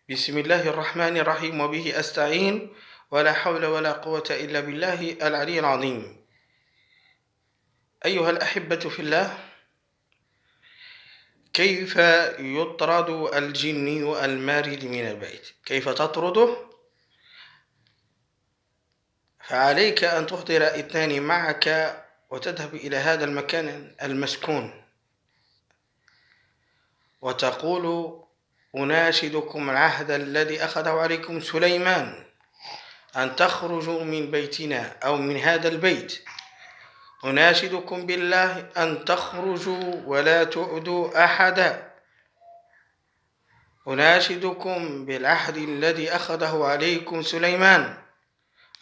بسم الله الرحمن الرحيم وبه أستعين ولا حول ولا قوة إلا بالله العلي العظيم. أيها الأحبة في الله، كيف يطرد الجني المارد من البيت؟ كيف تطرده؟ فعليك أن تحضر اثنان معك وتذهب إلى هذا المكان المسكون وتقول: أناشدكم العهد الذي أخذه عليكم سليمان أن تخرجوا من بيتنا أو من هذا البيت. أناشدكم بالله أن تخرجوا ولا تؤذوا أحدا. أناشدكم بالعهد الذي أخذه عليكم سليمان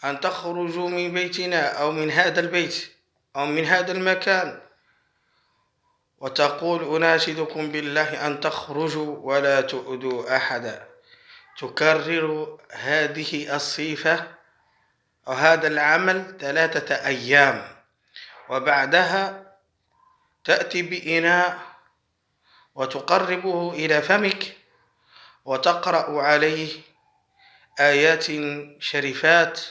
أن تخرجوا من بيتنا أو من هذا البيت أو من هذا المكان، وتقول: أناشدكم بالله أن تخرجوا ولا تؤذوا أحدا. تكرر هذه الصفة أو هذا العمل 3 أيام، وبعدها تأتي بإناء وتقربه إلى فمك وتقرأ عليه آيات شريفات،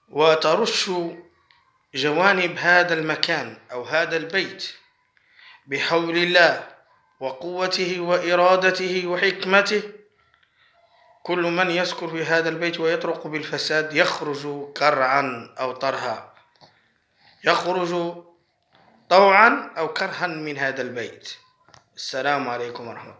وترش جوانب هذا المكان أو هذا البيت بحول الله وقوته وإرادته وحكمته. كل من يسكن في هذا البيت ويطرق بالفساد يخرج كرعا أو طرها، يخرج طوعا أو كرها من هذا البيت. السلام عليكم ورحمة الله.